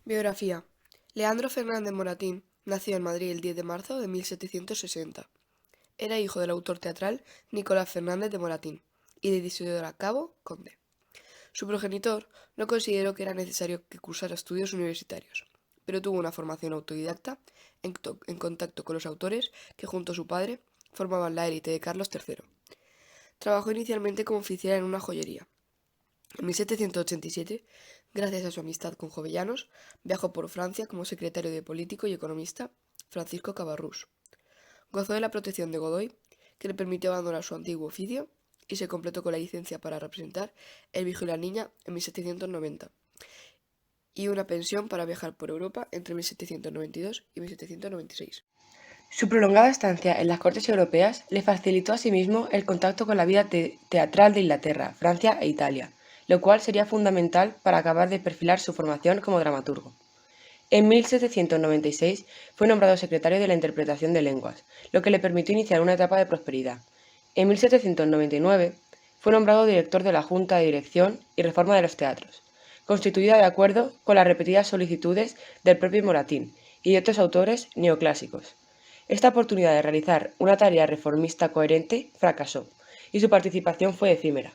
Biografía. Leandro Fernández Moratín nació en Madrid el 10 de marzo de 1760. Era hijo del autor teatral Nicolás Fernández de Moratín y de Isidora Cabo, conde. Su progenitor no consideró que era necesario que cursara estudios universitarios, pero tuvo una formación autodidacta en contacto con los autores que junto a su padre formaban la élite de Carlos III. Trabajó inicialmente como oficial en una joyería. En 1787, gracias a su amistad con Jovellanos, viajó por Francia como secretario de político y economista Francisco Cabarrús. Gozó de la protección de Godoy, que le permitió abandonar su antiguo oficio, y se completó con la licencia para representar El Hijo y la Niña en 1790, y una pensión para viajar por Europa entre 1792 y 1796. Su prolongada estancia en las cortes europeas le facilitó asimismo el contacto con la vida teatral de Inglaterra, Francia e Italia, lo cual sería fundamental para acabar de perfilar su formación como dramaturgo. En 1796 fue nombrado secretario de la Interpretación de Lenguas, lo que le permitió iniciar una etapa de prosperidad. En 1799 fue nombrado director de la Junta de Dirección y Reforma de los Teatros, constituida de acuerdo con las repetidas solicitudes del propio Moratín y de otros autores neoclásicos. Esta oportunidad de realizar una tarea reformista coherente fracasó, y su participación fue efímera.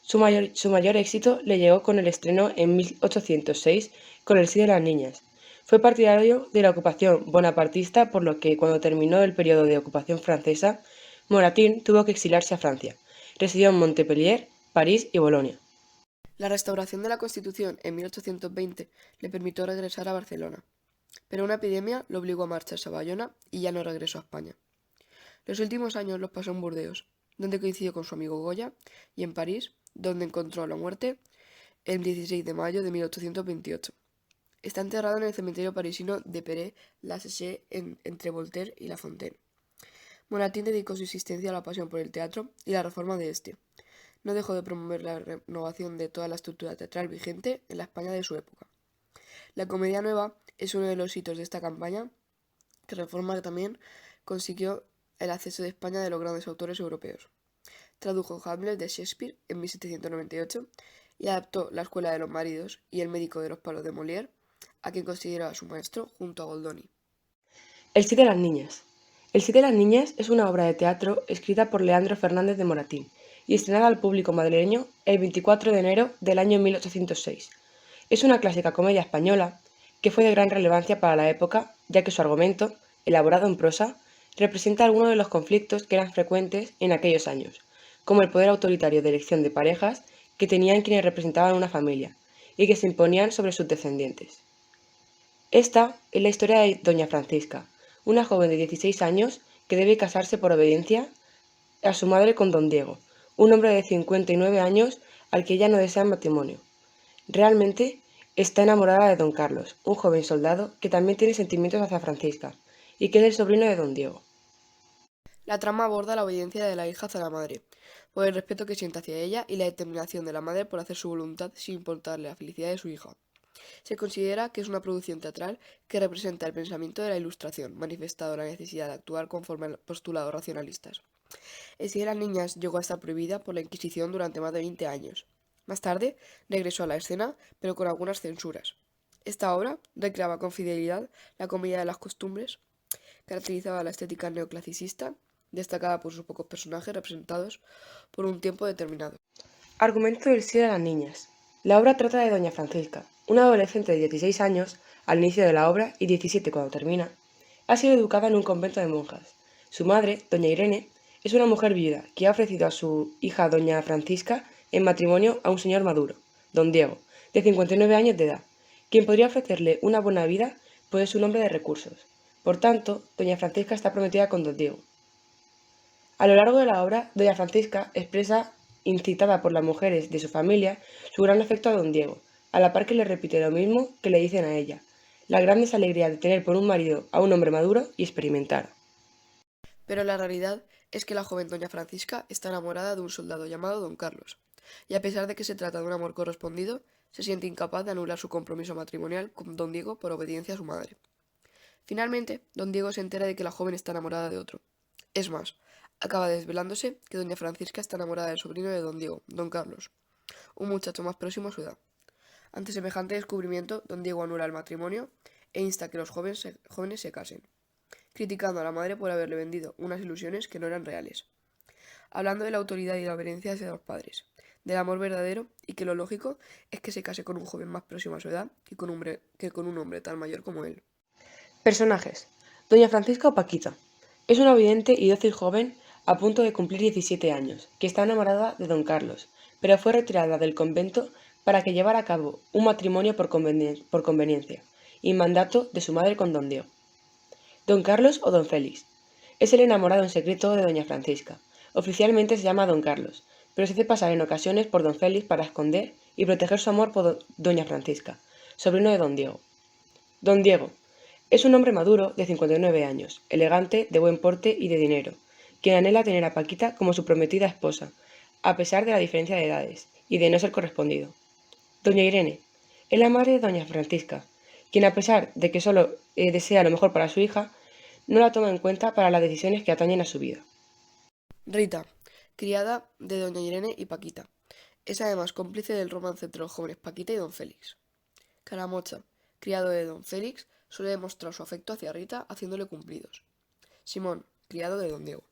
Su mayor éxito le llegó con el estreno en 1806 con El sí de las niñas. Fue partidario de la ocupación bonapartista, por lo que, cuando terminó el periodo de ocupación francesa, Moratín tuvo que exiliarse a Francia. Residió en Montpellier, París y Bolonia. La restauración de la Constitución en 1820 le permitió regresar a Barcelona, pero una epidemia lo obligó a marcharse a Bayona y ya no regresó a España. Los últimos años los pasó en Burdeos, donde coincidió con su amigo Goya, y en París, donde encontró la muerte el 16 de mayo de 1828. Está enterrado en el cementerio parisino de Père-Lachaise entre Voltaire y La Fontaine. Moratín dedicó su existencia a la pasión por el teatro y la reforma de este. No dejó de promover la renovación de toda la estructura teatral vigente en la España de su época. La comedia nueva es uno de los hitos de esta campaña, que reforma también consiguió el acceso de España de los grandes autores europeos. Tradujo Hamlet de Shakespeare en 1798 y adaptó La Escuela de los Maridos y El Médico de los Palos de Molière, a quien consideraba su maestro junto a Goldoni. El sí de las niñas. El sí de las niñas es una obra de teatro escrita por Leandro Fernández de Moratín y estrenada al público madrileño el 24 de enero del año 1806. Es una clásica comedia española que fue de gran relevancia para la época, ya que su argumento, elaborado en prosa, representa algunos de los conflictos que eran frecuentes en aquellos años, como el poder autoritario de elección de parejas que tenían quienes representaban una familia y que se imponían sobre sus descendientes. Esta es la historia de doña Francisca, una joven de 16 años que debe casarse por obediencia a su madre con don Diego, un hombre de 59 años al que ella no desea matrimonio. Realmente está enamorada de don Carlos, un joven soldado que también tiene sentimientos hacia Francisca y que es el sobrino de don Diego. La trama aborda la obediencia de la hija hacia la madre, por el respeto que siente hacia ella y la determinación de la madre por hacer su voluntad sin importarle la felicidad de su hija. Se considera que es una producción teatral que representa el pensamiento de la Ilustración, manifestado la necesidad de actuar conforme a postulados racionalistas. El sí de las niñas llegó a estar prohibida por la Inquisición durante más de 20 años. Más tarde, regresó a la escena, pero con algunas censuras. Esta obra recreaba con fidelidad la comedia de las costumbres, caracterizaba la estética neoclasicista, destacada por sus pocos personajes representados por un tiempo determinado. Argumento del sí de las niñas. La obra trata de doña Francisca, una adolescente de 16 años al inicio de la obra y 17 cuando termina. Ha sido educada en un convento de monjas. Su madre, doña Irene, es una mujer viuda que ha ofrecido a su hija doña Francisca en matrimonio a un señor maduro, don Diego, de 59 años de edad, quien podría ofrecerle una buena vida, pues es un hombre de recursos. Por tanto, doña Francisca está prometida con don Diego. A lo largo de la obra, doña Francisca expresa, incitada por las mujeres de su familia, su gran afecto a don Diego, a la par que le repite lo mismo que le dicen a ella, la gran desalegría de tener por un marido a un hombre maduro y experimentado. Pero la realidad es que la joven doña Francisca está enamorada de un soldado llamado don Carlos, y a pesar de que se trata de un amor correspondido, se siente incapaz de anular su compromiso matrimonial con don Diego por obediencia a su madre. Finalmente, don Diego se entera de que la joven está enamorada de otro. Es más, acaba desvelándose que doña Francisca está enamorada del sobrino de don Diego, don Carlos, un muchacho más próximo a su edad. Ante semejante descubrimiento, don Diego anula el matrimonio e insta a que los jóvenes se casen, criticando a la madre por haberle vendido unas ilusiones que no eran reales, hablando de la autoridad y la obediencia hacia los padres, del amor verdadero y que lo lógico es que se case con un joven más próximo a su edad que con un hombre tan mayor como él. Personajes. Doña Francisca o Paquita. Es una vidente y dócil joven a punto de cumplir 17 años, que está enamorada de don Carlos, pero fue retirada del convento para que llevara a cabo un matrimonio por conveniencia y mandato de su madre con don Diego. Don Carlos o don Félix. Es el enamorado en secreto de doña Francisca. Oficialmente se llama don Carlos, pero se hace pasar en ocasiones por don Félix para esconder y proteger su amor por doña Francisca, sobrino de don Diego. Don Diego. Es un hombre maduro de 59 años, elegante, de buen porte y de dinero, quien anhela tener a Paquita como su prometida esposa, a pesar de la diferencia de edades y de no ser correspondido. Doña Irene. Es la madre de doña Francisca, quien a pesar de que solo desea lo mejor para su hija, no la toma en cuenta para las decisiones que atañen a su vida. Rita, criada de doña Irene y Paquita. Es además cómplice del romance entre los jóvenes Paquita y don Félix. Caramocha, criado de don Félix, suele demostrar su afecto hacia Rita haciéndole cumplidos. Simón, criado de don Diego.